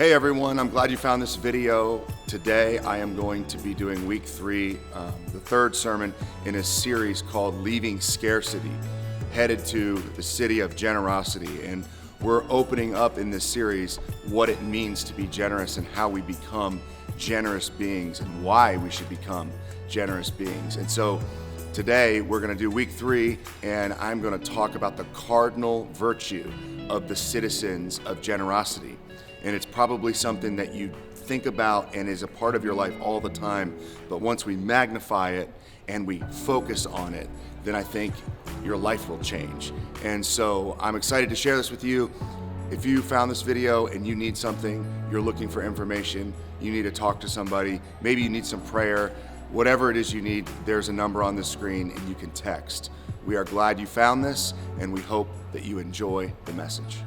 Hey everyone, I'm glad you found this video. Today I am going to be doing week 3, the third sermon in a series called Leaving Scarcity, headed to the city of generosity. And we're opening up in this series what it means to be generous and how we become generous beings and why we should become generous beings. And so today we're going to do week 3, and I'm going to talk about the cardinal virtue of the citizens of generosity. And it's probably something that you think about and is a part of your life all the time. But once we magnify it and we focus on it, then I think your life will change. And so I'm excited to share this with you. If you found this video and you need something, you're looking for information, you need to talk to somebody, maybe you need some prayer, whatever it is you need, there's a number on the screen and you can text. We are glad you found this, and we hope that you enjoy the message.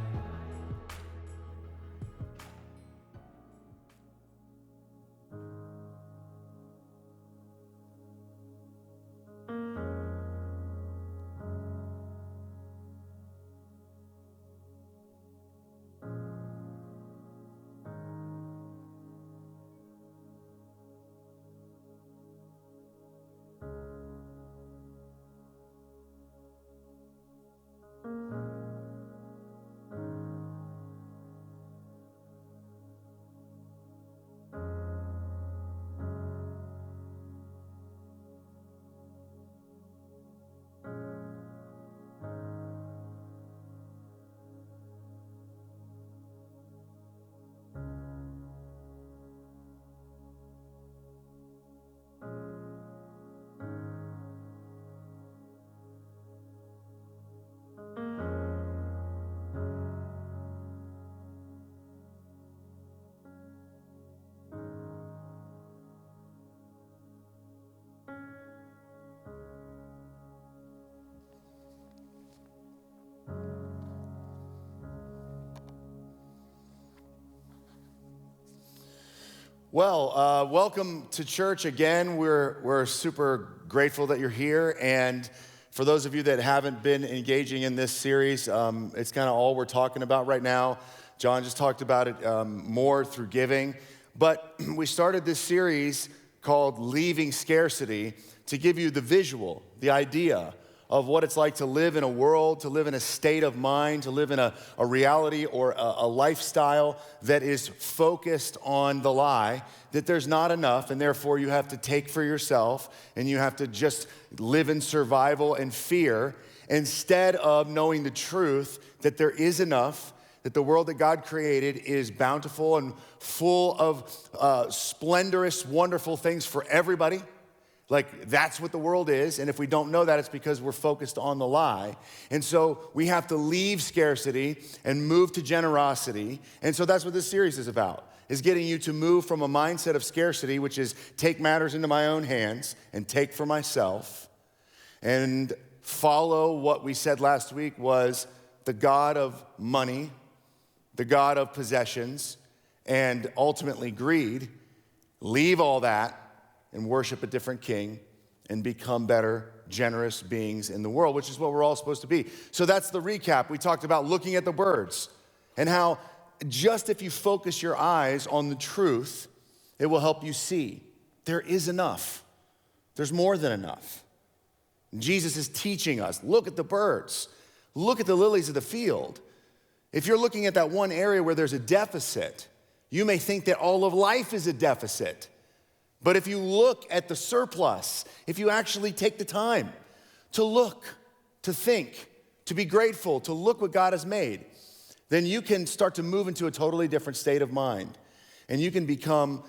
Well, welcome to church again. We're super grateful that you're here. And for those of you that haven't been engaging in this series, it's kind of all we're talking about right now. John just talked about it more through giving. But we started this series called Leaving Scarcity to give you the visual, the idea of what it's like to live in a world, to live in a state of mind, to live in a reality or a lifestyle that is focused on the lie, that there's not enough, and therefore you have to take for yourself, and you have to just live in survival and fear, instead of knowing the truth that there is enough, that the world that God created is bountiful and full of splendorous, wonderful things for everybody. Like, that's what the world is, and if we don't know that, it's because we're focused on the lie. And so we have to leave scarcity and move to generosity. And so that's what this series is about, is getting you to move from a mindset of scarcity, which is take matters into my own hands and take for myself, and follow what we said last week was the God of money, the God of possessions, and ultimately greed. Leave all that and worship a different king and become better, generous beings in the world, which is what we're all supposed to be. So that's the recap. We talked about looking at the birds and how just if you focus your eyes on the truth, it will help you see there is enough. There's more than enough. Jesus is teaching us, look at the birds. Look at the lilies of the field. If you're looking at that one area where there's a deficit, you may think that all of life is a deficit. But if you look at the surplus, if you actually take the time to look, to think, to be grateful, to look what God has made, then you can start to move into a totally different state of mind. And you can become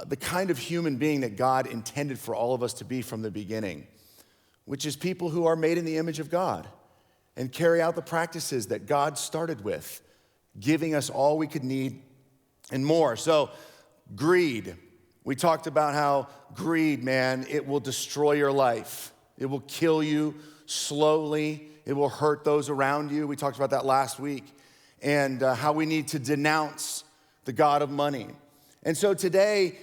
the kind of human being that God intended for all of us to be from the beginning, which is people who are made in the image of God and carry out the practices that God started with, giving us all we could need and more. So, greed. We talked about how greed, man, it will destroy your life. It will kill you slowly. It will hurt those around you. We talked about that last week. And how we need to denounce the God of money. And so today,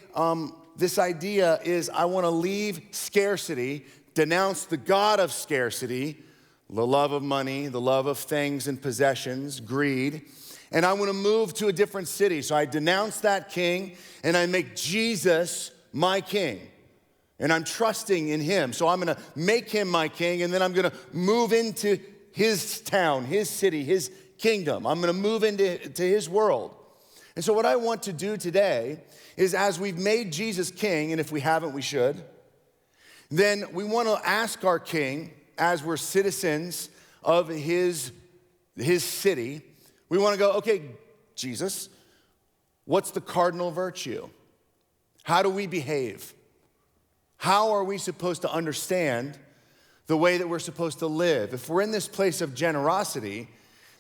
this idea is I want to leave scarcity, denounce the God of scarcity, the love of money, the love of things and possessions, greed, and I want to move to a different city. So I denounce that king, and I make Jesus my king. And I'm trusting in him. So I'm going to make him my king, and then I'm going to move into his town, his city, his kingdom. I'm going to move into his world. And so what I want to do today is, as we've made Jesus king, and if we haven't, we should, then we want to ask our king, as we're citizens of his city, we want to go, okay, Jesus, what's the cardinal virtue? How do we behave? How are we supposed to understand the way that we're supposed to live? If we're in this place of generosity,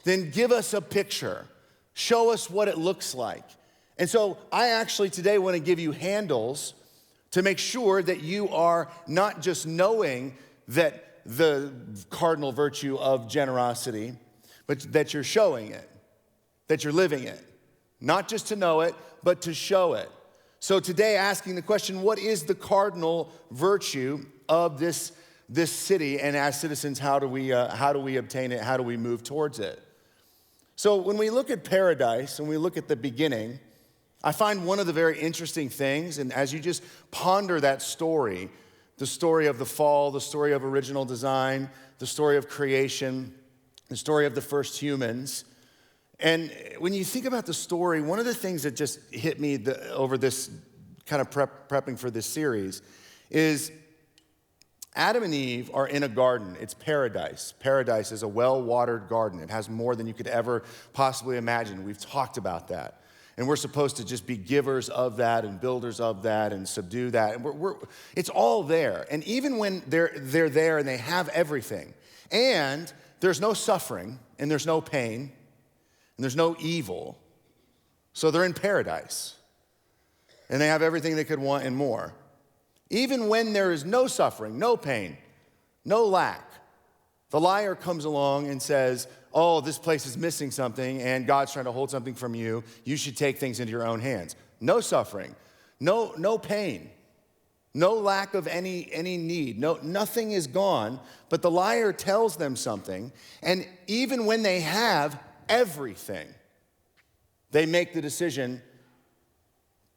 then give us a picture. Show us what it looks like. And so I actually today want to give you handles to make sure that you are not just knowing that the cardinal virtue of generosity, but that you're showing it, that you're living it. Not just to know it, but to show it. So today, asking the question, what is the cardinal virtue of this city? And as citizens, how do we obtain it? How do we move towards it? So when we look at paradise and we look at the beginning, I find one of the very interesting things, and as you just ponder that story, the story of the fall, the story of original design, the story of creation, the story of the first humans, and when you think about the story, one of the things that just hit me over this kind of prepping for this series is Adam and Eve are in a garden. It's paradise. Paradise is a well-watered garden. It has more than you could ever possibly imagine. We've talked about that. And we're supposed to just be givers of that and builders of that and subdue that. And it's all there. And even when they're there and they have everything, and there's no suffering, and there's no pain, and there's no evil, so they're in paradise. And they have everything they could want and more. Even when there is no suffering, no pain, no lack, the liar comes along and says, oh, this place is missing something and God's trying to hold something from you. You should take things into your own hands. No suffering, no pain, no lack of any need. Nothing is gone, but the liar tells them something. And even when they have everything, they make the decision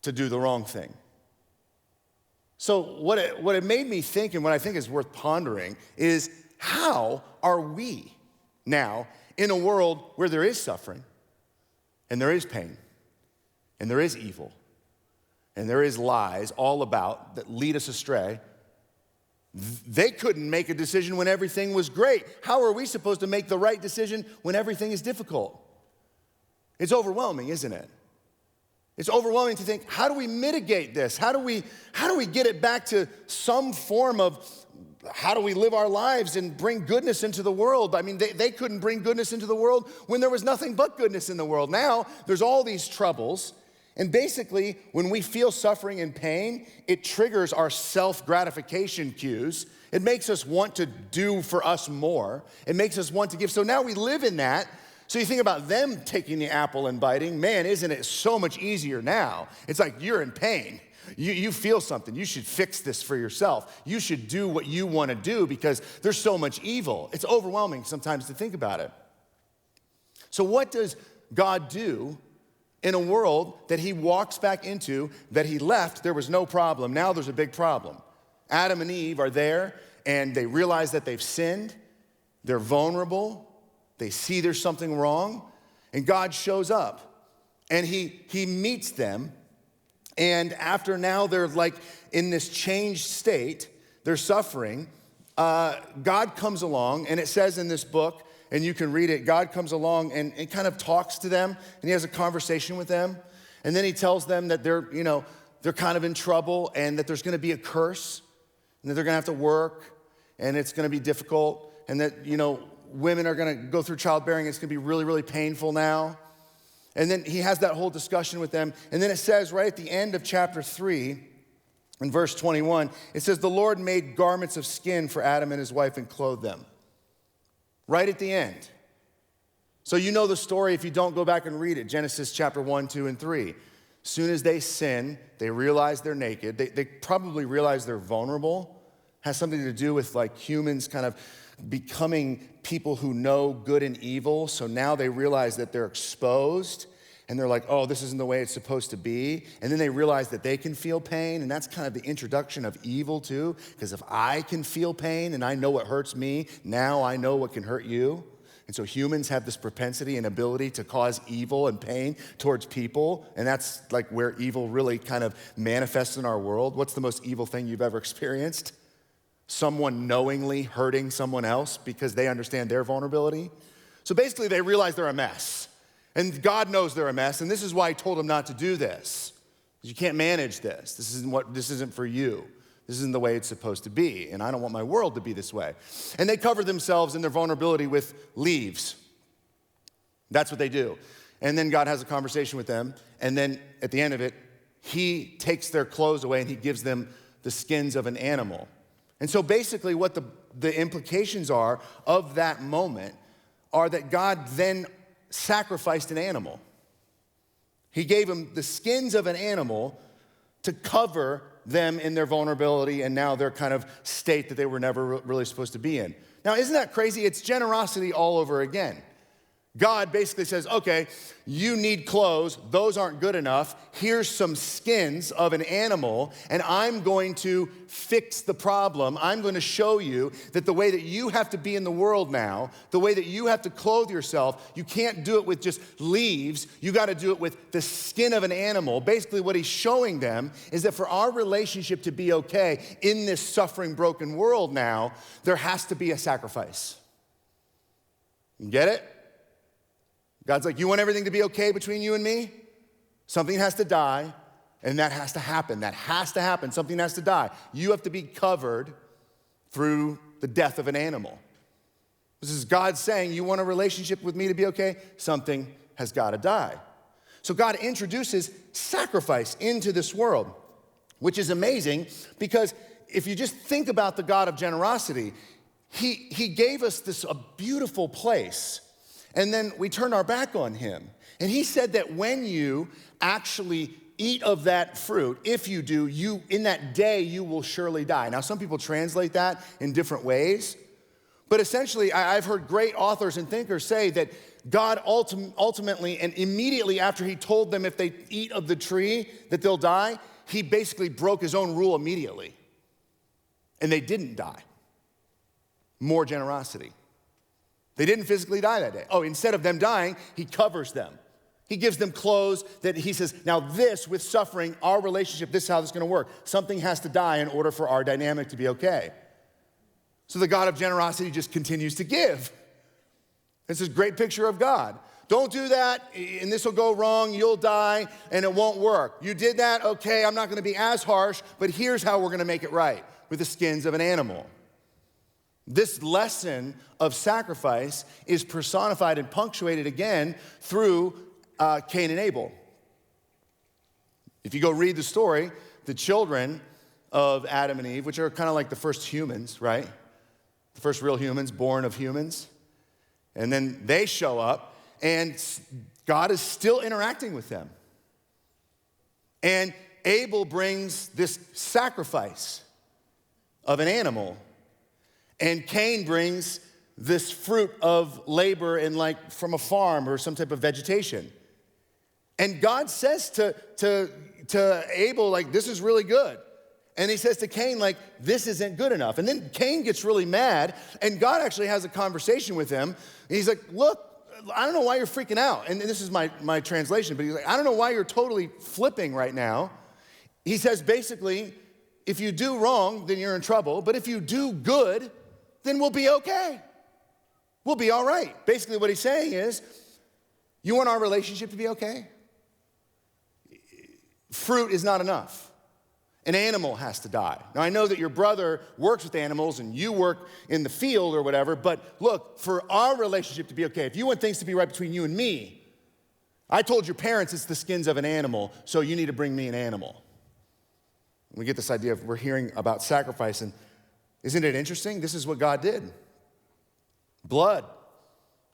to do the wrong thing. So what it made me think, and what I think is worth pondering, is how are we now in a world where there is suffering, and there is pain, and there is evil, and there is lies all about that lead us astray? They couldn't make a decision when everything was great. How are we supposed to make the right decision when everything is difficult? It's overwhelming, isn't it? It's overwhelming to think, how do we mitigate this? How do we get it back to some form of, how do we live our lives and bring goodness into the world? I mean, they couldn't bring goodness into the world when there was nothing but goodness in the world. Now, there's all these troubles. And basically, when we feel suffering and pain, it triggers our self-gratification cues. It makes us want to do for us more. It makes us want to give. So now we live in that. So you think about them taking the apple and biting. Man, isn't it so much easier now? It's like you're in pain. You feel something. You should fix this for yourself. You should do what you want to do because there's so much evil. It's overwhelming sometimes to think about it. So what does God do in a world that he walks back into, that he left? There was no problem. Now there's a big problem. Adam and Eve are there, and they realize that they've sinned. They're vulnerable. They see there's something wrong, and God shows up, and he meets them. And after now they're like in this changed state, they're suffering, God comes along, and it says in this book, and you can read it, God comes along and kind of talks to them, and he has a conversation with them. And then he tells them that they're kind of in trouble, and that there's gonna be a curse, and that they're gonna have to work, and it's gonna be difficult, and that, women are gonna go through childbearing, it's gonna be really, really painful now. And then he has that whole discussion with them. And then it says right at the end of chapter 3, in verse 21, it says, the Lord made garments of skin for Adam and his wife and clothed them. Right at the end. So you know the story if you don't go back and read it. Genesis chapter 1, 2, and 3. As soon as they sin, they realize they're naked. They probably realize they're vulnerable, has something to do with like humans kind of becoming people who know good and evil. So now they realize that they're exposed and they're like, oh, this isn't the way it's supposed to be. And then they realize that they can feel pain. And that's kind of the introduction of evil too. Because if I can feel pain and I know what hurts me, now I know what can hurt you. And so humans have this propensity and ability to cause evil and pain towards people. And that's like where evil really kind of manifests in our world. What's the most evil thing you've ever experienced? Someone knowingly hurting someone else because they understand their vulnerability. So basically they realize they're a mess. And God knows they're a mess, and this is why he told them not to do this. You can't manage this. This isn't for you. This isn't the way it's supposed to be, and I don't want my world to be this way. And they cover themselves in their vulnerability with leaves. That's what they do. And then God has a conversation with them, and then at the end of it, he takes their clothes away and he gives them the skins of an animal. And so basically what the implications are of that moment are that God then sacrificed an animal. He gave them the skins of an animal to cover them in their vulnerability and now their kind of state that they were never really supposed to be in. Now, isn't that crazy? It's generosity all over again. God basically says, okay, you need clothes. Those aren't good enough. Here's some skins of an animal, and I'm going to fix the problem. I'm going to show you that the way that you have to be in the world now, the way that you have to clothe yourself, you can't do it with just leaves. You got to do it with the skin of an animal. Basically, what he's showing them is that for our relationship to be okay in this suffering, broken world now, there has to be a sacrifice. You get it? God's like, you want everything to be okay between you and me? Something has to die, and that has to happen. That has to happen. Something has to die. You have to be covered through the death of an animal. This is God saying, you want a relationship with me to be okay? Something has got to die. So God introduces sacrifice into this world, which is amazing because if you just think about the God of generosity, he gave us a beautiful place. And then we turned our back on him. And he said that when you actually eat of that fruit, if you do, in that day you will surely die. Now, some people translate that in different ways. But essentially, I've heard great authors and thinkers say that God ultimately and immediately after he told them if they eat of the tree that they'll die, he basically broke his own rule immediately. And they didn't die. More generosity. They didn't physically die that day. Oh, instead of them dying, he covers them. He gives them clothes that he says, now this, with suffering, our relationship, this is how this is going to work. Something has to die in order for our dynamic to be okay. So the God of generosity just continues to give. It's this great picture of God. Don't do that, and this will go wrong, you'll die, and it won't work. You did that, okay, I'm not going to be as harsh, but here's how we're going to make it right, with the skins of an animal. This lesson of sacrifice is personified and punctuated again through Cain and Abel. If you go read the story, the children of Adam and Eve, which are kind of like the first humans, right? The first real humans born of humans. And then they show up, and God is still interacting with them. And Abel brings this sacrifice of an animal. And Cain brings this fruit of labor in like from a farm or some type of vegetation. And God says to Abel, like, this is really good. And he says to Cain, like, this isn't good enough. And then Cain gets really mad, and God actually has a conversation with him. And he's like, look, I don't know why you're freaking out. And this is my translation, but he's like, I don't know why you're totally flipping right now. He says, basically, if you do wrong, then you're in trouble. But if you do good, then we'll be okay. We'll be all right. Basically what he's saying is, you want our relationship to be okay? Fruit is not enough. An animal has to die. Now, I know that your brother works with animals and you work in the field or whatever, but look, for our relationship to be okay, if you want things to be right between you and me, I told your parents it's the skins of an animal, so you need to bring me an animal. We get this idea of we're hearing about sacrifice, and isn't it interesting? This is what God did. Blood,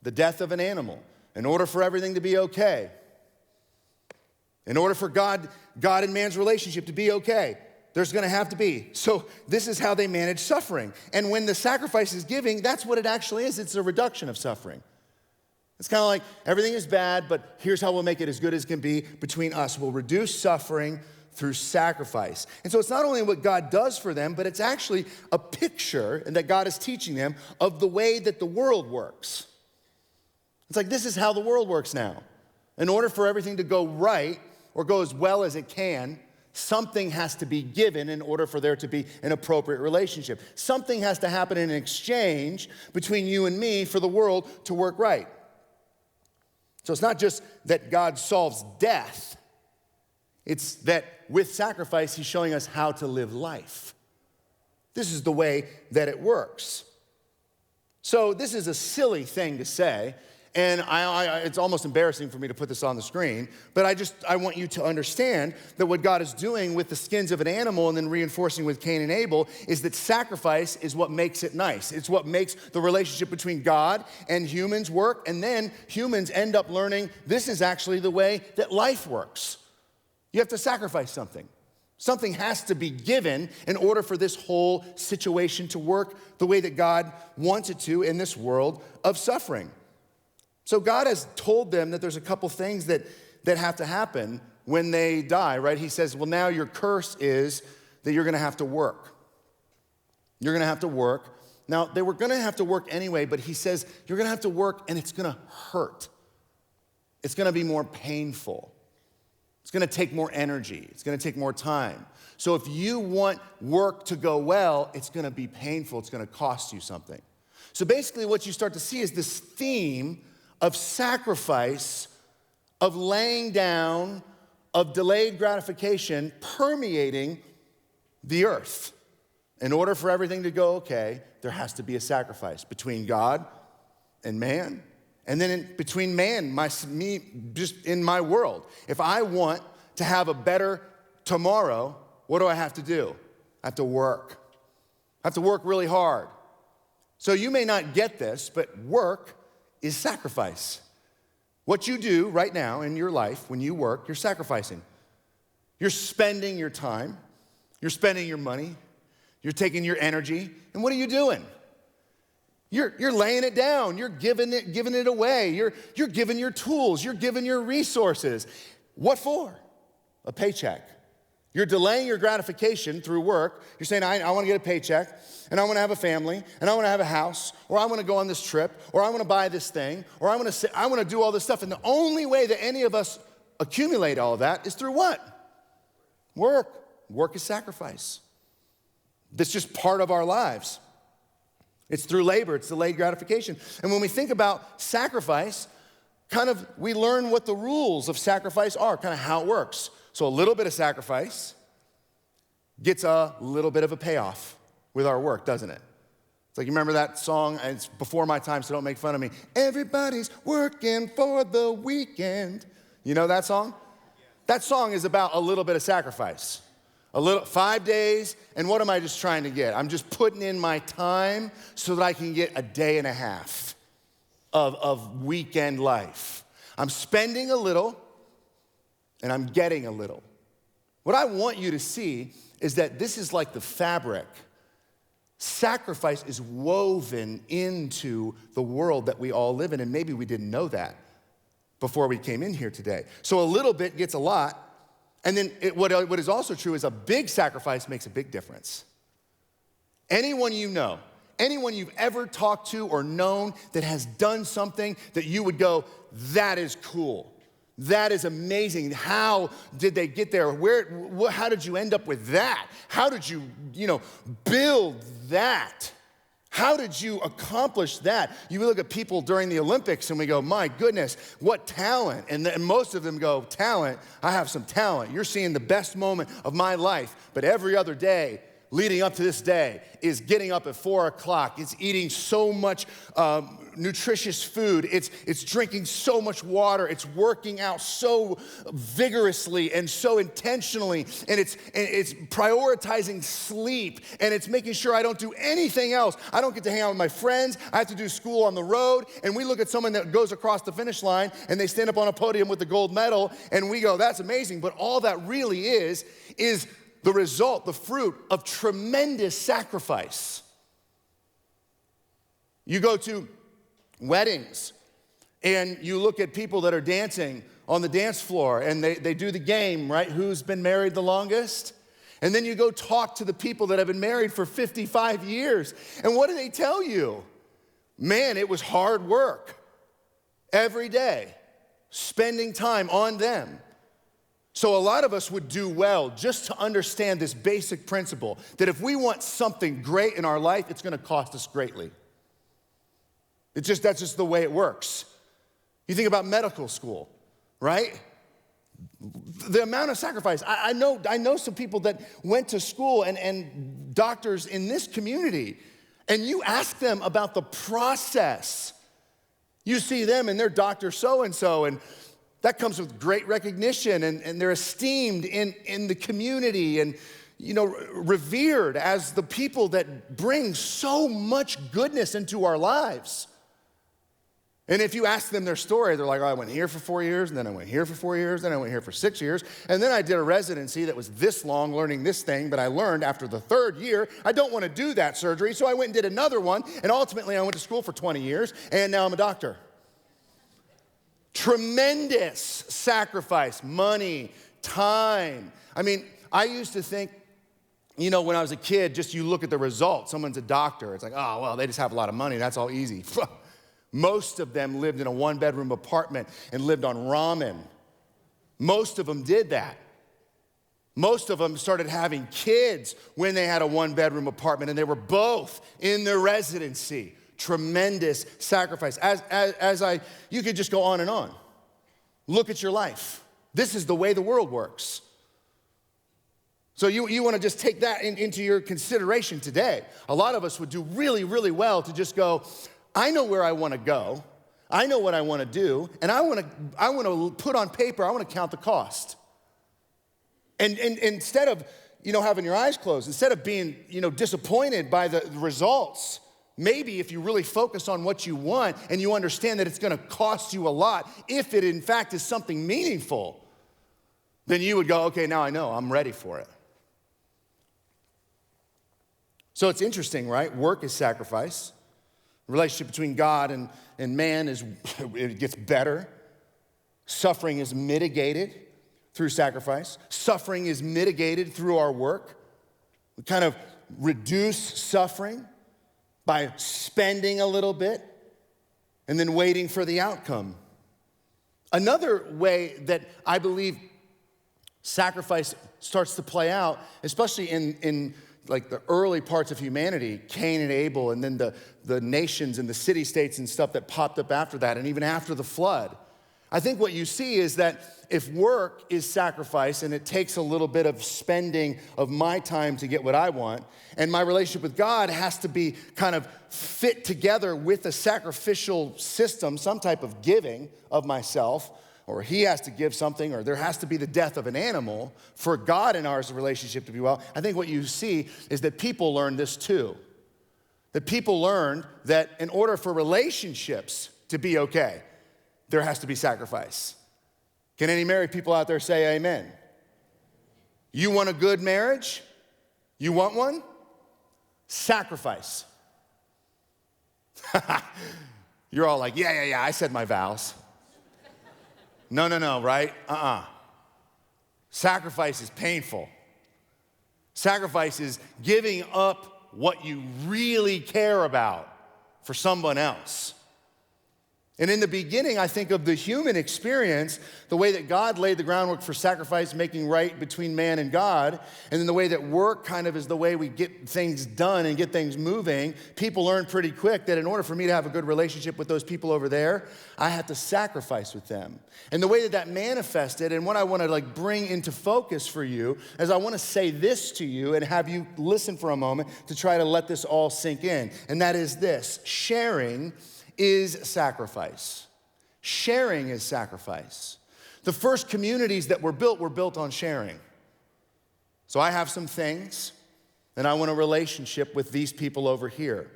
the death of an animal, in order for everything to be okay. In order for God and man's relationship to be okay. There's gonna have to be. So this is how they manage suffering. And when the sacrifice is giving, that's what it actually is. It's a reduction of suffering. It's kind of like everything is bad, but here's how we'll make it as good as can be between us. We'll reduce suffering through sacrifice. And so it's not only what God does for them, but it's actually a picture, and that God is teaching them, of the way that the world works. It's like, this is how the world works now. In order for everything to go right or go as well as it can, something has to be given in order for there to be an appropriate relationship. Something has to happen in exchange between you and me for the world to work right. So it's not just that God solves death. It's that with sacrifice, he's showing us how to live life. This is the way that it works. So this is a silly thing to say, and it's almost embarrassing for me to put this on the screen, but I want you to understand that what God is doing with the skins of an animal and then reinforcing with Cain and Abel is that sacrifice is what makes it nice. It's what makes the relationship between God and humans work, and then humans end up learning this is actually the way that life works. You have to sacrifice something. Something has to be given in order for this whole situation to work the way that God wants it to in this world of suffering. So God has told them that there's a couple things that have to happen when they die, right? He says, well, now your curse is that you're gonna have to work. You're gonna have to work. Now, they were gonna have to work anyway, but he says, you're gonna have to work and it's gonna hurt. It's gonna be more painful. It's gonna take more energy. It's gonna take more time. So if you want work to go well, it's gonna be painful. It's gonna cost you something. So basically what you start to see is this theme of sacrifice, of laying down, of delayed gratification permeating the earth. In order for everything to go okay, there has to be a sacrifice between God and man, and then between man, me, just in my world. If I want to have a better tomorrow, what do I have to do? I have to work. I have to work really hard. So you may not get this, but work is sacrifice. What you do right now in your life, when you work, you're sacrificing. You're spending your time, you're spending your money, you're taking your energy, and what are you doing? You're laying it down, you're giving it away, you're giving your tools, you're giving your resources. What for? A paycheck. You're delaying your gratification through work. You're saying, I want to get a paycheck, and I want to have a family, and I want to have a house, or I want to go on this trip, or I want to buy this thing, or I want to do all this stuff. And the only way that any of us accumulate all of that is through what? Work. Work is sacrifice. That's just part of our lives. It's through labor. It's delayed gratification. And when we think about sacrifice, we learn what the rules of sacrifice are, kind of how it works. So a little bit of sacrifice gets a little bit of a payoff with our work, doesn't it? It's like, you remember that song? And it's before my time, so don't make fun of me. Everybody's working for the weekend. You know that song? That song is about a little bit of sacrifice. 5 days, and what am I just trying to get? I'm just putting in my time so that I can get a day and a half of weekend life. I'm spending a little, and I'm getting a little. What I want you to see is that this is like the fabric. Sacrifice is woven into the world that we all live in, and maybe we didn't know that before we came in here today. So a little bit gets a lot, and then what is also true is a big sacrifice makes a big difference. Anyone you know, anyone you've ever talked to or known that has done something that you would go, that is cool. That is amazing. How did they get there? How did you end up with that? How did you, build that? How did you accomplish that? You look at people during the Olympics and we go, my goodness, what talent. And most of them go, talent, I have some talent. You're seeing the best moment of my life. But every other day, leading up to this day, is getting up at 4 o'clock. It's eating so much nutritious food. It's drinking so much water. It's working out so vigorously and so intentionally. And it's prioritizing sleep. And it's making sure I don't do anything else. I don't get to hang out with my friends. I have to do school on the road. And we look at someone that goes across the finish line and they stand up on a podium with the gold medal and we go, that's amazing. But all that really is the result, the fruit of tremendous sacrifice. You go to weddings and you look at people that are dancing on the dance floor and they do the game, right? Who's been married the longest? And then you go talk to the people that have been married for 55 years. And what do they tell you? Man, it was hard work every day, spending time on them. So a lot of us would do well just to understand this basic principle that if we want something great in our life, it's gonna cost us greatly. That's just the way it works. You think about medical school, right? The amount of sacrifice. I know some people that went to school and doctors in this community, and you ask them about the process. You see them and they're Dr. So-and-so, and that comes with great recognition, and they're esteemed in the community and, revered as the people that bring so much goodness into our lives. And if you ask them their story, they're like, oh, I went here for 4 years, and then I went here for 4 years, then I went here for 6 years, and then I did a residency that was this long learning this thing, but I learned after the 3rd year, I don't want to do that surgery, so I went and did another one, and ultimately I went to school for 20 years, and now I'm a doctor. Tremendous sacrifice, money, time. I mean, I used to think, when I was a kid, just you look at the results. Someone's a doctor. It's like, oh, well, they just have a lot of money. That's all easy. Most of them lived in a 1-bedroom apartment and lived on ramen. Most of them did that. Most of them started having kids when they had a 1-bedroom apartment, and they were both in their residency. Tremendous sacrifice. You could just go on and on. Look at your life. This is the way the world works. So you want to just take that into your consideration today. A lot of us would do really, really well to just go, I know where I want to go. I know what I want to do, and I want to put on paper, I want to count the cost. And instead of, having your eyes closed, instead of being, disappointed by the results, maybe if you really focus on what you want and you understand that it's going to cost you a lot, if it in fact is something meaningful, then you would go, okay, now I know, I'm ready for it. So it's interesting, right? Work is sacrifice. The relationship between God and man it gets better. Suffering is mitigated through sacrifice. Suffering is mitigated through our work. We kind of reduce suffering by spending a little bit and then waiting for the outcome. Another way that I believe sacrifice starts to play out, especially in like the early parts of humanity, Cain and Abel, and then the nations and the city-states and stuff that popped up after that, and even after the flood. I think what you see is that if work is sacrifice and it takes a little bit of spending of my time to get what I want, and my relationship with God has to be kind of fit together with a sacrificial system, some type of giving of myself, or he has to give something, or there has to be the death of an animal for God and ours relationship to be well. I think what you see is that people learn this too. That people learned that in order for relationships to be okay, there has to be sacrifice. Can any married people out there say amen? You want a good marriage? You want one? Sacrifice. You're all like, yeah, I said my vows. No, right? Sacrifice is painful. Sacrifice is giving up what you really care about for someone else. And in the beginning, I think of the human experience, the way that God laid the groundwork for sacrifice, making right between man and God, and then the way that work kind of is the way we get things done and get things moving. People learn pretty quick that in order for me to have a good relationship with those people over there, I have to sacrifice with them. And the way that manifested, and what I want to bring into focus for you, is I want to say this to you and have you listen for a moment to try to let this all sink in. And that is this: sharing is sacrifice. Sharing is sacrifice. The first communities that were built on sharing. So I have some things, and I want a relationship with these people over here.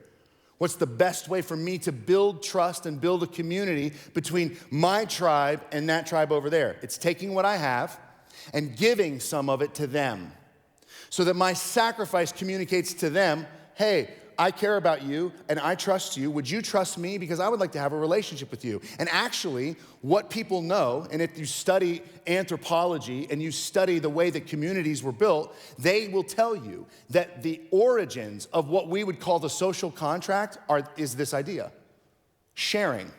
What's the best way for me to build trust and build a community between my tribe and that tribe over there? It's taking what I have and giving some of it to them. so that my sacrifice communicates to them, hey, I care about you and I trust you. Would you trust me? Because I would like to have a relationship with you. And actually, what people know, and if you study anthropology and you study the way that communities were built, they will tell you that the origins of what we would call the social contract is this idea: sharing.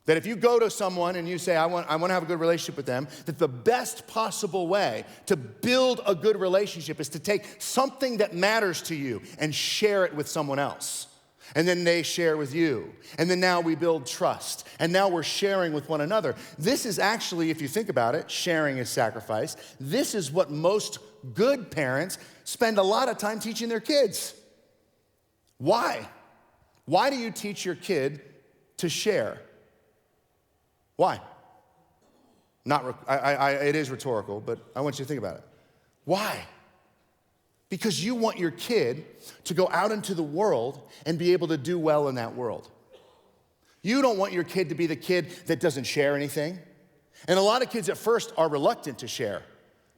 That if you go to someone and you say, I want to have a good relationship with them, that the best possible way to build a good relationship is to take something that matters to you and share it with someone else. And then they share with you. And then now we build trust. And now we're sharing with one another. This is actually, if you think about it, sharing is sacrifice. This is what most good parents spend a lot of time teaching their kids. Why? Why do you teach your kid to share? Why? It is rhetorical, but I want you to think about it. Why? Because you want your kid to go out into the world and be able to do well in that world. You don't want your kid to be the kid that doesn't share anything. And a lot of kids at first are reluctant to share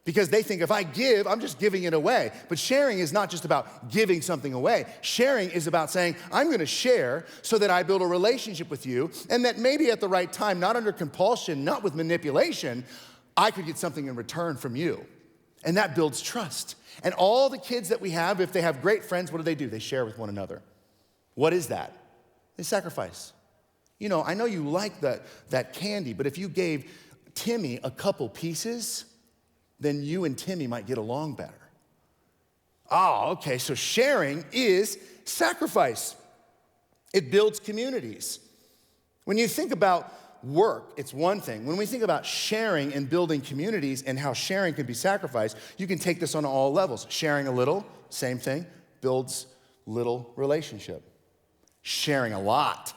because they think if I give, I'm just giving it away. But sharing is not just about giving something away. Sharing is about saying, I'm gonna share so that I build a relationship with you, and that maybe at the right time, not under compulsion, not with manipulation, I could get something in return from you. And that builds trust. And all the kids that we have, if they have great friends, what do? They share with one another. What is that? They sacrifice. You know, I know you like that candy, but if you gave Timmy a couple pieces, then you and Timmy might get along better. Oh, okay, so sharing is sacrifice. It builds communities. When you think about work, it's one thing. When we think about sharing and building communities and how sharing can be sacrificed, you can take this on all levels. Sharing a little, same thing, builds little relationship. Sharing a lot,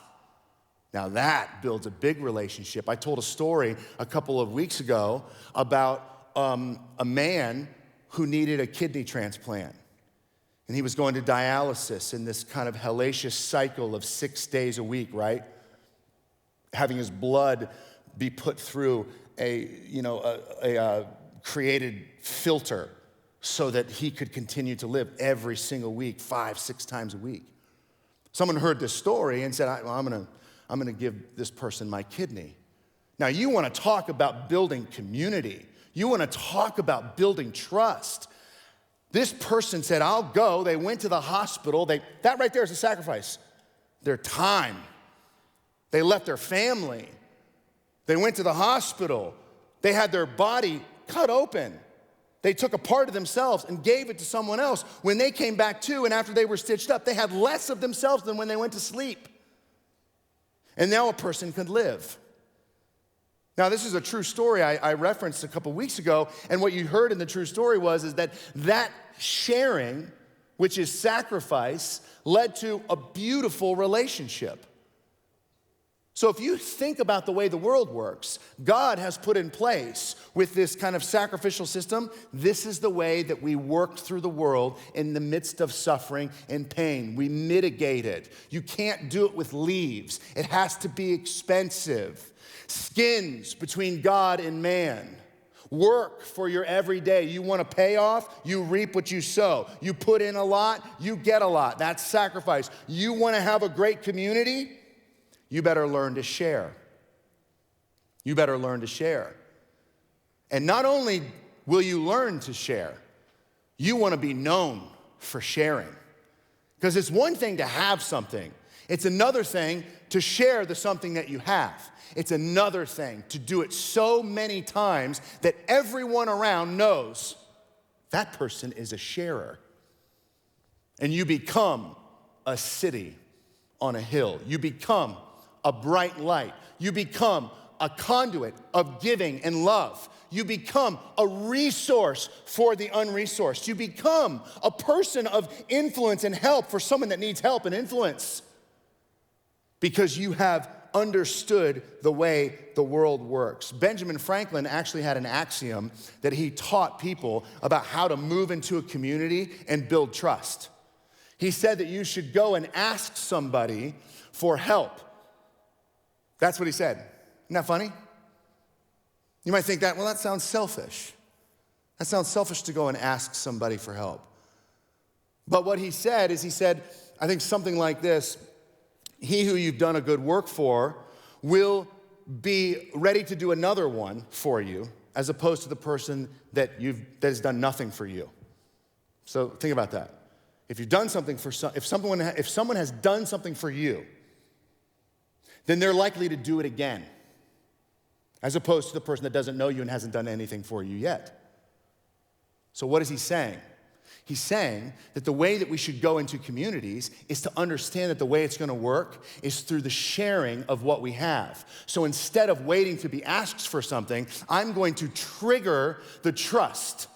now that builds a big relationship. I told a story a couple of weeks ago about a man who needed a kidney transplant. And he was going to dialysis in this kind of hellacious cycle of 6 days a week, right? Having his blood be put through a created filter so that he could continue to live every single week, 5-6 times a week. Someone heard this story and said, I'm gonna give this person my kidney. Now you wanna talk about building community. You want to talk about building trust. This person said, I'll go. They went to the hospital. That right there is a sacrifice. Their time. They left their family. They went to the hospital. They had their body cut open. They took a part of themselves and gave it to someone else. When they came back to, and after they were stitched up, they had less of themselves than when they went to sleep. And now a person could live. Now, this is a true story I referenced a couple weeks ago, and what you heard in the true story is that sharing, which is sacrifice, led to a beautiful relationship. So if you think about the way the world works, God has put in place with this kind of sacrificial system, this is the way that we work through the world in the midst of suffering and pain. We mitigate it. You can't do it with leaves. It has to be expensive. Skins between God and man. Work for your everyday. You want to pay off, you reap what you sow. You put in a lot, you get a lot. That's sacrifice. You want to have a great community, you better learn to share. You better learn to share. And not only will you learn to share, you want to be known for sharing. Because it's one thing to have something. It's another thing to share the something that you have. It's another thing to do it so many times that everyone around knows that person is a sharer. And you become a city on a hill. You become a bright light. You become a conduit of giving and love. You become a resource for the unresourced. You become a person of influence and help for someone that needs help and influence. Because you have understood the way the world works. Benjamin Franklin actually had an axiom that he taught people about how to move into a community and build trust. He said that you should go and ask somebody for help. That's what he said. Isn't that funny? You might think that, well, that sounds selfish. That sounds selfish to go and ask somebody for help. But what he said is, I think something like this: he who you've done a good work for will be ready to do another one for you, as opposed to the person that has done nothing for you. So think about that. If you've done something for if someone has done something for you, then they're likely to do it again, as opposed to the person that doesn't know you and hasn't done anything for you yet. So what is he saying? He's saying that the way that we should go into communities is to understand that the way it's going to work is through the sharing of what we have. So instead of waiting to be asked for something, I'm going to trigger the trust.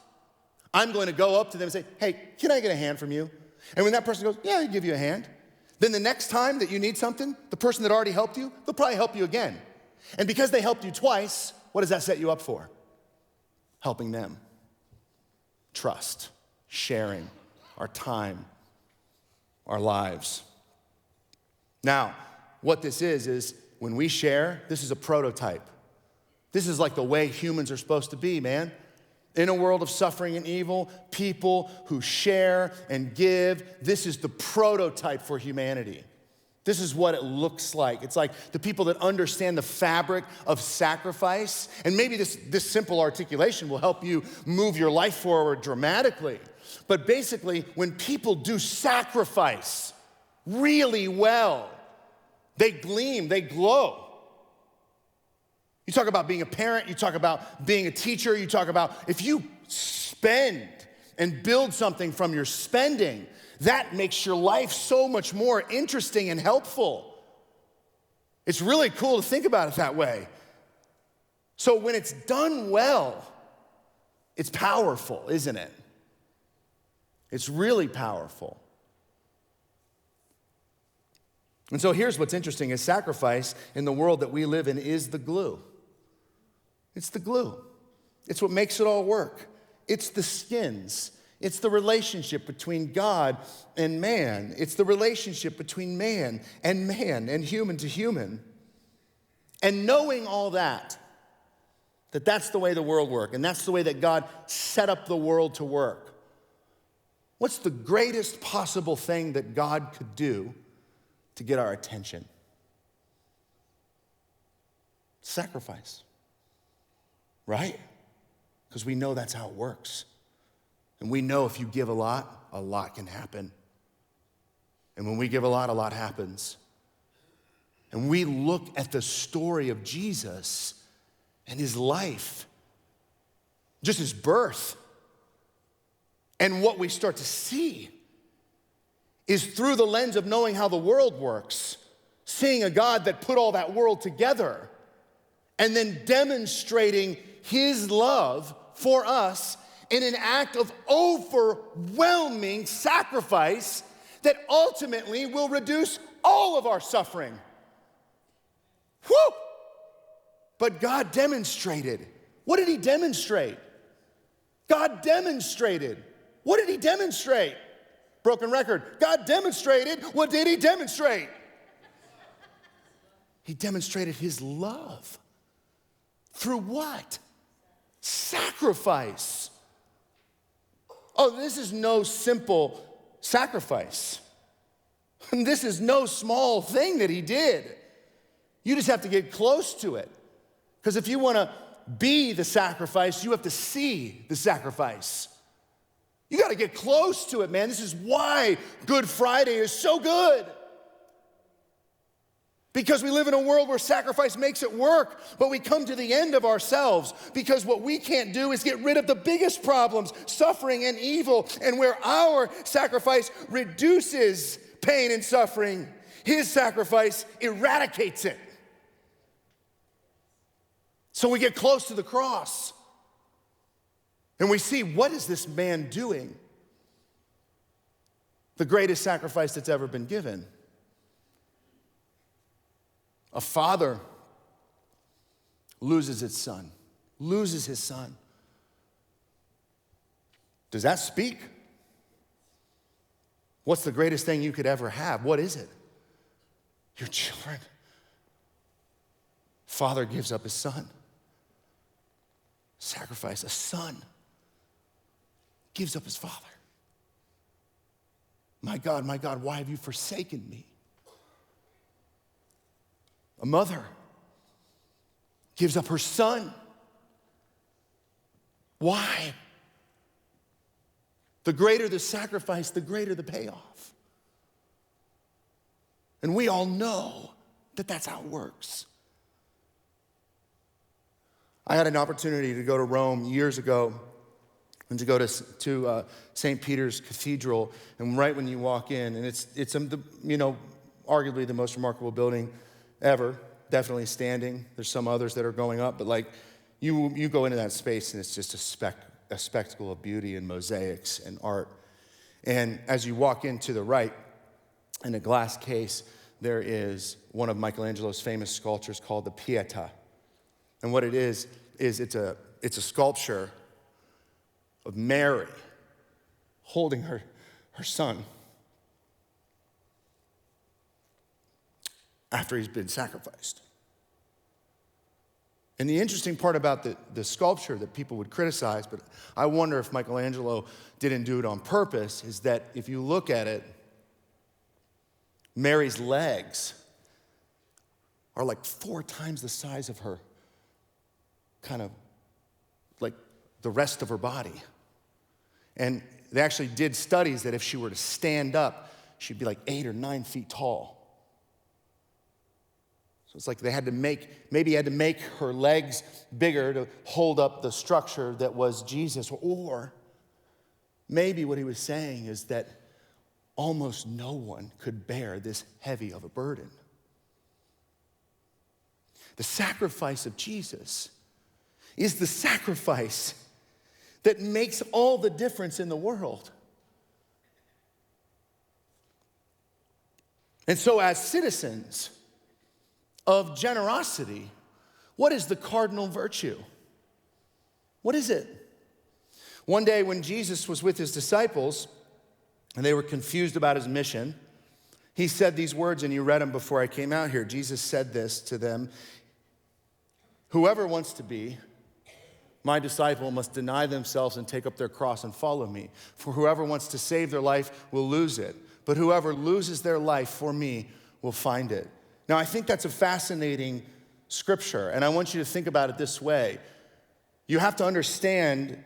I'm going to go up to them and say, hey, can I get a hand from you? And when that person goes, yeah, I'll give you a hand. Then the next time that you need something, the person that already helped you, they'll probably help you again. And because they helped you twice, what does that set you up for? Helping them. Trust. Sharing our time, our lives. Now, what this is when we share, this is a prototype. This is like the way humans are supposed to be, man. In a world of suffering and evil, people who share and give, this is the prototype for humanity. This is what it looks like. It's like the people that understand the fabric of sacrifice, and maybe this simple articulation will help you move your life forward dramatically. But basically, when people do sacrifice really well, they gleam, they glow. You talk about being a parent, you talk about being a teacher, you talk about if you spend and build something from your spending, that makes your life so much more interesting and helpful. It's really cool to think about it that way. So when it's done well, it's powerful, isn't it? It's really powerful. And so here's what's interesting is sacrifice in the world that we live in is the glue. It's the glue. It's what makes it all work. It's the skins. It's the relationship between God and man. It's the relationship between man and human to human. And knowing all that that's the way the world works, and that's the way that God set up the world to work. What's the greatest possible thing that God could do to get our attention? Sacrifice. Right? Because we know that's how it works. And we know if you give a lot can happen. And when we give a lot happens. And we look at the story of Jesus and his life, just his birth. And what we start to see is through the lens of knowing how the world works, seeing a God that put all that world together, and then demonstrating his love for us in an act of overwhelming sacrifice that ultimately will reduce all of our suffering. Whew! But God demonstrated. What did he demonstrate? God demonstrated. What did he demonstrate? Broken record. God demonstrated. What did he demonstrate? He demonstrated his love. Through what? Sacrifice. Oh, this is no simple sacrifice. This is no small thing that he did. You just have to get close to it. Because if you want to be the sacrifice, you have to see the sacrifice. You got to get close to it, man. This is why Good Friday is so good. Because we live in a world where sacrifice makes it work, but we come to the end of ourselves because what we can't do is get rid of the biggest problems, suffering and evil, and where our sacrifice reduces pain and suffering, his sacrifice eradicates it. So we get close to the cross and we see, what is this man doing? The greatest sacrifice that's ever been given. A father loses his son. Does that speak? What's the greatest thing you could ever have? What is it? Your children. Father gives up his son. Sacrifice a son. gives up his father. My God, why have you forsaken me? A mother gives up her son. Why? The greater the sacrifice, the greater the payoff. And we all know that that's how it works. I had an opportunity to go to Rome years ago and to go to St. Peter's Cathedral. And right when you walk in, and it's arguably the most remarkable building ever, definitely standing. There's some others that are going up, but like you go into that space and it's just a spectacle of beauty and mosaics and art. And as you walk into the right, in a glass case, there is one of Michelangelo's famous sculptures called the Pietà. And what it is it's a sculpture of Mary holding her son after he's been sacrificed. And the interesting part about the sculpture that people would criticize, but I wonder if Michelangelo didn't do it on purpose, is that if you look at it, Mary's legs are like 4 times the size of her, kind of like the rest of her body. And they actually did studies that if she were to stand up, she'd be like 8 or 9 feet tall. So it's like they had to make her legs bigger to hold up the structure that was Jesus. Or maybe what he was saying is that almost no one could bear this heavy of a burden. The sacrifice of Jesus is the sacrifice that makes all the difference in the world. And so as citizens of generosity, what is the cardinal virtue? What is it? One day when Jesus was with his disciples and they were confused about his mission, he said these words, and you read them before I came out here. Jesus said this to them: "Whoever wants to be my disciple must deny themselves and take up their cross and follow me. For whoever wants to save their life will lose it. But whoever loses their life for me will find it." Now, I think that's a fascinating scripture, and I want you to think about it this way. You have to understand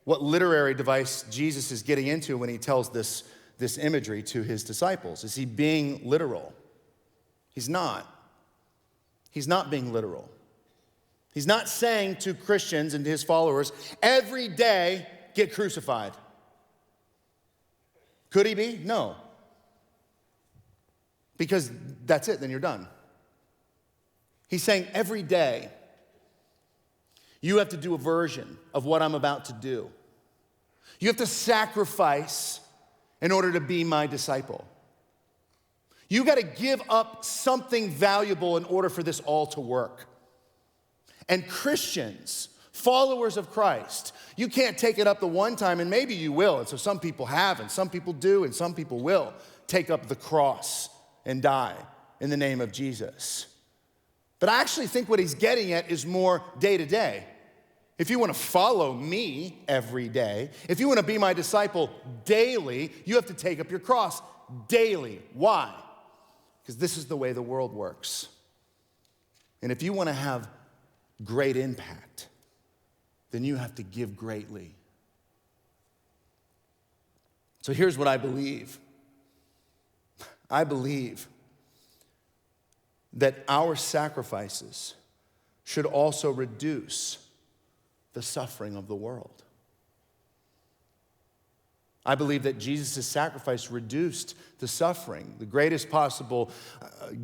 what literary device Jesus is getting into when he tells this imagery to his disciples. Is he being literal? He's not. He's not being literal. He's not saying to Christians and his followers, every day get crucified. Could he be? No. Because that's it, then you're done. He's saying every day you have to do a version of what I'm about to do. You have to sacrifice in order to be my disciple. You got to give up something valuable in order for this all to work. And Christians, followers of Christ, you can't take it up the one time, and maybe you will. And so some people have, and some people do, and some people will take up the cross and die in the name of Jesus. But I actually think what he's getting at is more day to day. If you want to follow me every day, if you want to be my disciple daily, you have to take up your cross daily. Why? Because this is the way the world works. And if you want to have great impact, then you have to give greatly. So here's what I believe. I believe that our sacrifices should also reduce the suffering of the world. I believe that Jesus' sacrifice reduced the suffering, the greatest possible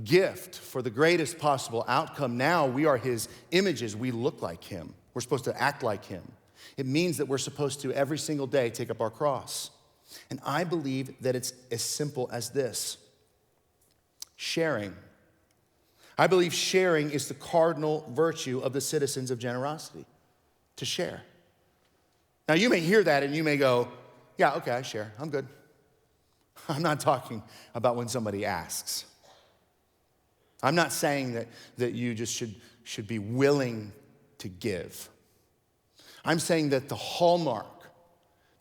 gift for the greatest possible outcome. Now we are his images. We look like him. We're supposed to act like him. It means that we're supposed to every single day take up our cross. And I believe that it's as simple as this: sharing. I believe sharing is the cardinal virtue of the citizens of generosity, to share. Now you may hear that and you may go, yeah, okay, I share, I'm good. I'm not talking about when somebody asks. I'm not saying that you just should be willing to give. I'm saying that the hallmark,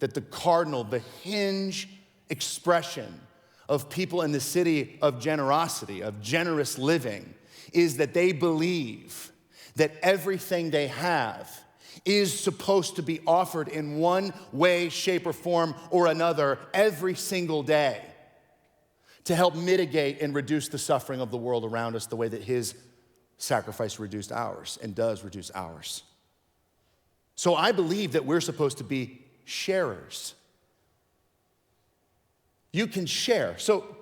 that the cardinal, the hinge expression of people in the city of generosity, of generous living, is that they believe that everything they have is supposed to be offered in one way, shape, or form or another every single day to help mitigate and reduce the suffering of the world around us the way that his sacrifice reduced ours and does reduce ours. So I believe that we're supposed to be sharers. You can share. So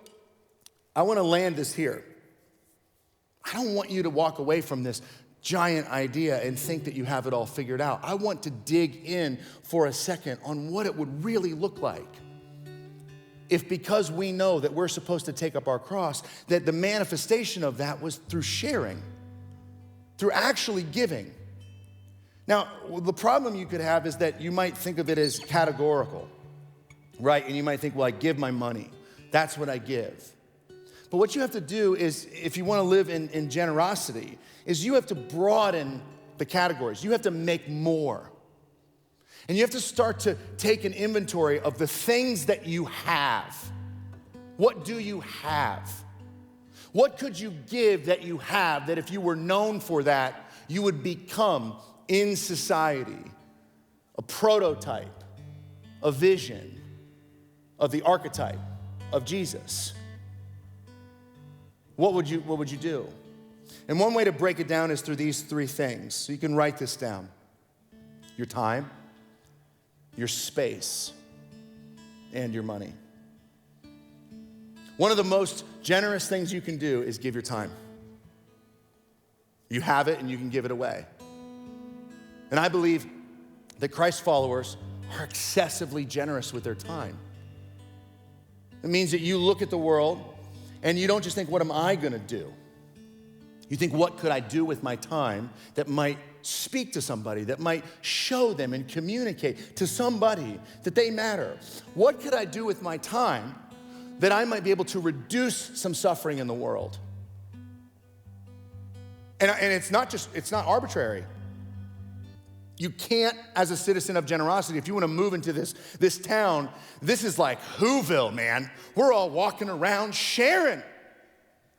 I want to land this here. I don't want you to walk away from this giant idea and think that you have it all figured out. I want to dig in for a second on what it would really look like if, because we know that we're supposed to take up our cross, that the manifestation of that was through sharing, through actually giving. Now, the problem you could have is that you might think of it as categorical, right? And you might think, well, I give my money. That's what I give. But what you have to do is, if you want to live in generosity, is you have to broaden the categories. You have to make more. And you have to start to take an inventory of the things that you have. What do you have? What could you give that you have that if you were known for that, you would become in society a prototype, a vision of the archetype of Jesus? What would you do? And one way to break it down is through these three things. So you can write this down. Your time, your space, and your money. One of the most generous things you can do is give your time. You have it and you can give it away. And I believe that Christ followers are excessively generous with their time. It means that you look at the world and you don't just think, what am I gonna do? You think, what could I do with my time that might speak to somebody, that might show them and communicate to somebody that they matter? What could I do with my time that I might be able to reduce some suffering in the world? And it's not arbitrary. You can't, as a citizen of generosity, if you want to move into this town, this is like Whoville, man. We're all walking around sharing.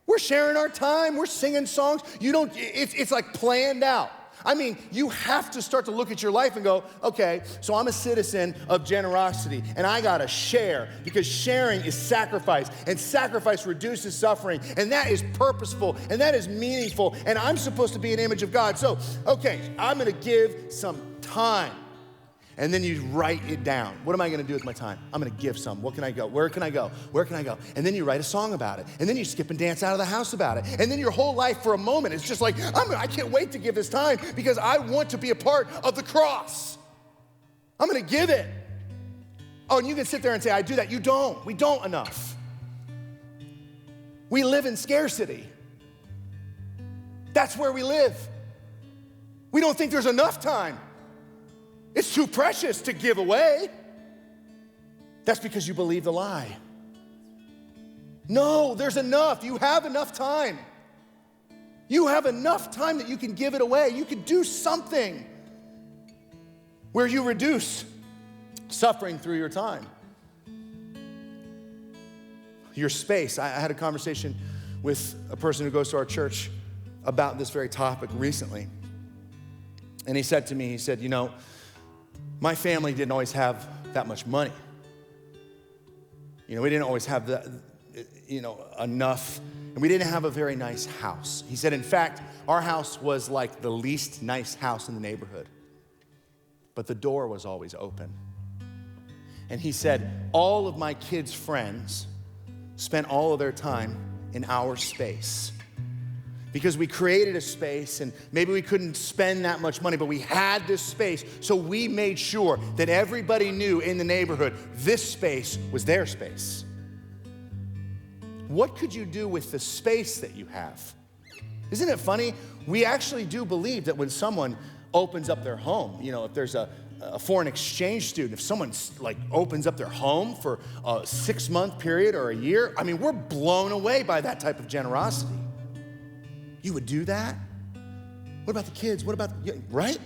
We're sharing our time. We're singing songs. It's like planned out. I mean, you have to start to look at your life and go, okay, so I'm a citizen of generosity, and I gotta share, because sharing is sacrifice, and sacrifice reduces suffering, and that is purposeful, and that is meaningful, and I'm supposed to be an image of God. So, okay, I'm gonna give some time. And then you write it down. What am I gonna do with my time? I'm gonna give some. What can I go? Where can I go? Where can I go? And then you write a song about it. And then you skip and dance out of the house about it. And then your whole life for a moment is just like, I can't wait to give this time because I want to be a part of the cross. I'm gonna give it. Oh, and you can sit there and say, I do that. You don't. We don't enough. We live in scarcity. That's where we live. We don't think there's enough time. It's too precious to give away. That's because you believe the lie. No, there's enough. You have enough time. You have enough time that you can give it away. You can do something where you reduce suffering through your time. Your space. I had a conversation with a person who goes to our church about this very topic recently. And he said to me, my family didn't always have that much money. We didn't always have enough, and we didn't have a very nice house. He said, in fact, our house was like the least nice house in the neighborhood, but the door was always open. And he said, all of my kids' friends spent all of their time in our space, because we created a space, and maybe we couldn't spend that much money, but we had this space, so we made sure that everybody knew in the neighborhood this space was their space. What could you do with the space that you have? Isn't it funny? We actually do believe that when someone opens up their home, if there's a foreign exchange student, if someone opens up their home for a 6-month period or a year, we're blown away by that type of generosity. You would do that? What about the kids? What about, right?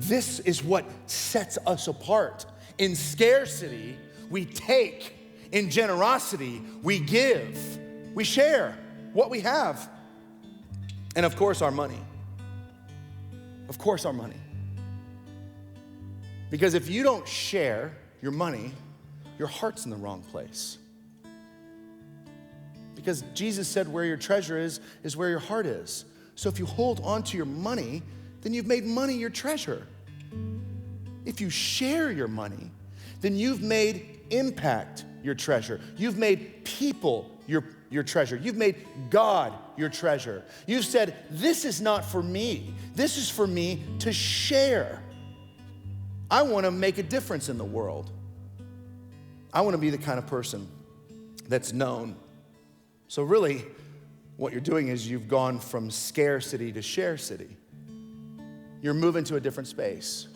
This is what sets us apart. In scarcity, we take. In generosity, we give. We share what we have. And of course, our money. Of course, our money. Because if you don't share your money, your heart's in the wrong place. Because Jesus said where your treasure is where your heart is. So if you hold on to your money, then you've made money your treasure. If you share your money, then you've made impact your treasure. You've made people your treasure. You've made God your treasure. You've said, this is not for me. This is for me to share. I want to make a difference in the world. I want to be the kind of person that's known. So really, what you're doing is you've gone from scarcity to sharecity. You're moving to a different space.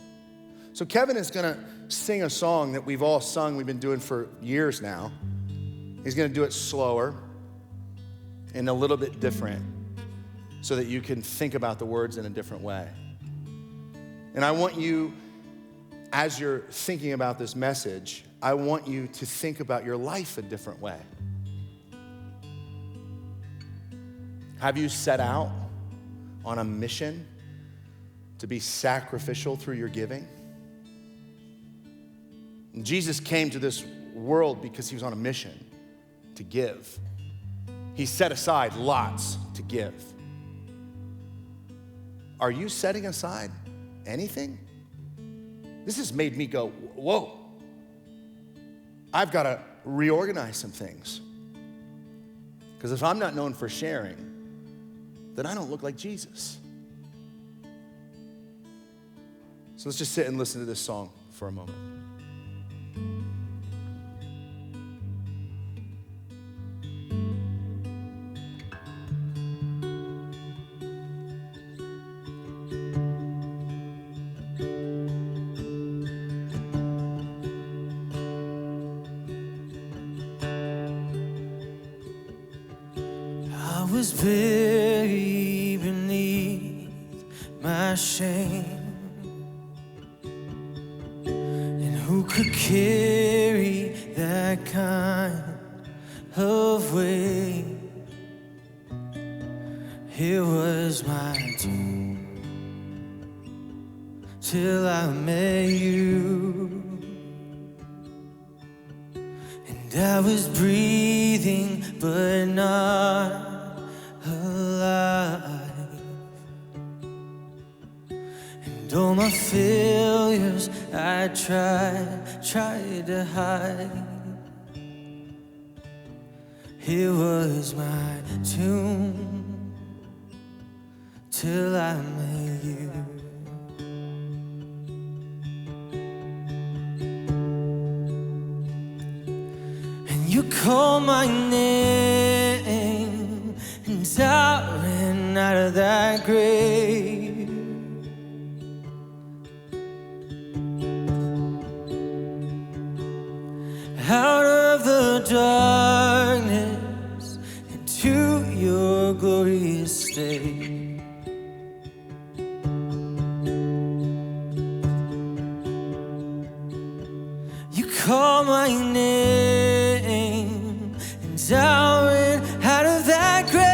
So Kevin is going to sing a song that we've all sung, we've been doing for years now. He's going to do it slower and a little bit different so that you can think about the words in a different way. And I want you, as you're thinking about this message, I want you to think about your life a different way. Have you set out on a mission to be sacrificial through your giving? Jesus came to this world because he was on a mission to give. He set aside lots to give. Are you setting aside anything? This has made me go, whoa. I've got to reorganize some things. Because if I'm not known for sharing, then I don't look like Jesus. So let's just sit and listen to this song for a moment. I was buried beneath my shame, and who could carry that kind of weight? Here was my tomb till I met you, and I was breathing but not alive, and all my failures I tried to hide. Here was my tomb till I met you. And you called my name, and I ran out of that grave. Out of the darkness into your glorious state. You call my name, and I ran out of that grave.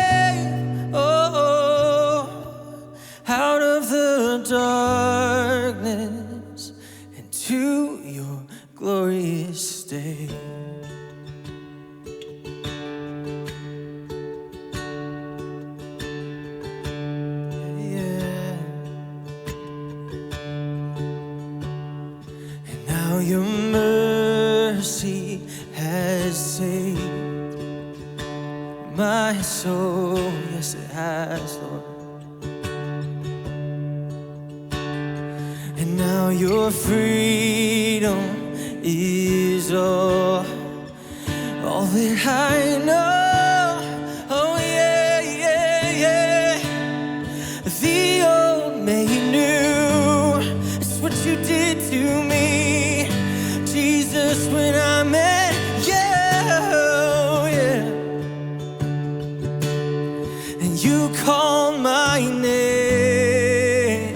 Oh, out of the darkness into your glorious state. Yeah. And now your mercy has saved my soul. Yes, it has, Lord. And now your freedom is all that I know. Oh yeah, yeah, yeah. The old made new. It's what you did to me, Jesus, when I met you. Yeah. And you called my name,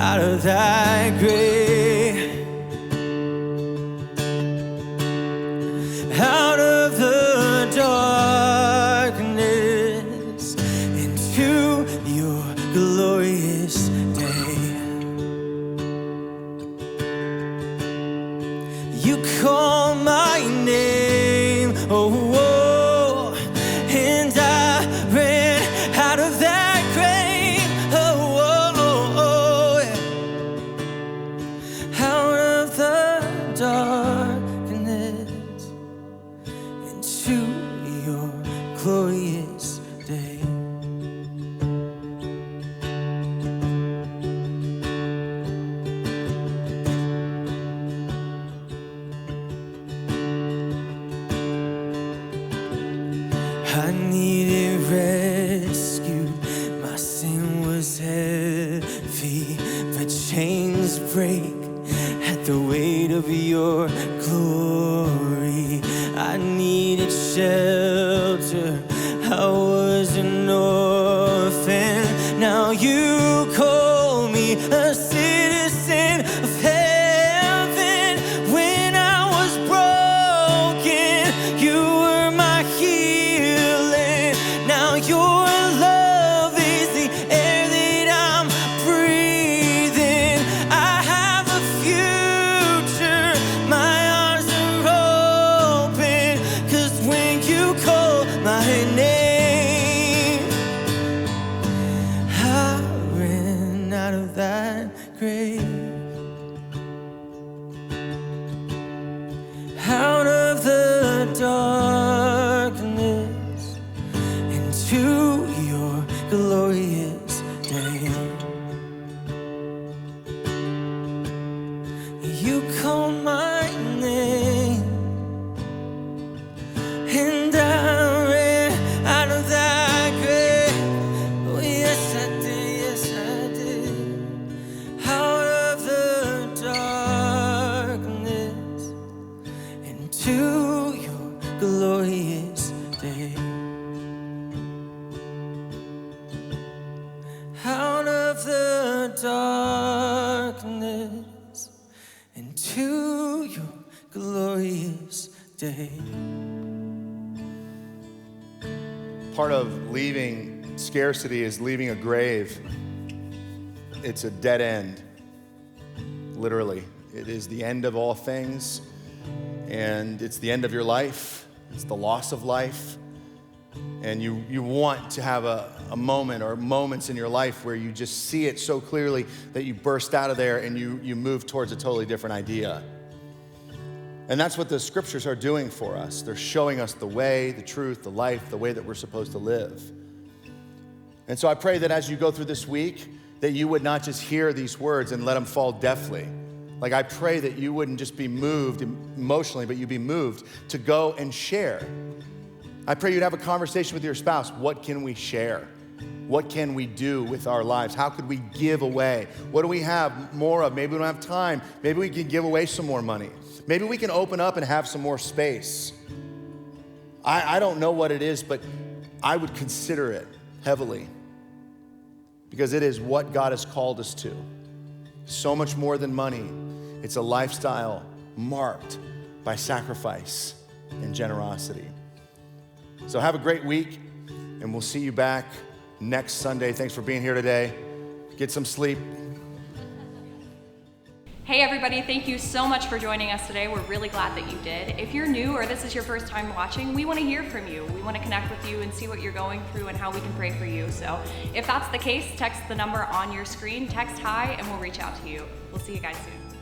out of that grave. Out of the darkness into your glorious day. You call my name, oh, and I ran out of that grave, yeah. Out of the darkness into your glorious day. I needed rescue, my sin was heavy, but chains break at the weight of your glory. I needed shelter, I was an orphan. Now you call me a citizen of heaven. When I was broken, you were my healing. Now your love is the air that I'm breathing. I have a future, my arms are open, 'cause when you call my name, I ran out of that grave. Out of the darkness into your glorious day. You call my name, and I ran out of that grave. Oh, yes, I did, yes, I did. Out of the darkness into your glorious day. Out of the darkness into your glorious day. Part of leaving scarcity is leaving a grave. It's a dead end, literally. It is the end of all things, and it's the end of your life. It's the loss of life. And you want to have a moment or moments in your life where you just see it so clearly that you burst out of there and you move towards a totally different idea. And that's what the scriptures are doing for us. They're showing us the way, the truth, the life, the way that we're supposed to live. And so I pray that as you go through this week, that you would not just hear these words and let them fall deafly. Like, I pray that you wouldn't just be moved emotionally, but you'd be moved to go and share. I pray you'd have a conversation with your spouse. What can we share? What can we do with our lives? How could we give away? What do we have more of? Maybe we don't have time. Maybe we can give away some more money. Maybe we can open up and have some more space. I don't know what it is, but I would consider it heavily, because it is what God has called us to. So much more than money. It's a lifestyle marked by sacrifice and generosity. So have a great week, and we'll see you back next Sunday. Thanks for being here today. Get some sleep. Hey everybody, thank you so much for joining us today. We're really glad that you did. If you're new or this is your first time watching, we want to hear from you. We want to connect with you and see what you're going through and how we can pray for you. So if that's the case, text the number on your screen, text hi, and we'll reach out to you. We'll see you guys soon.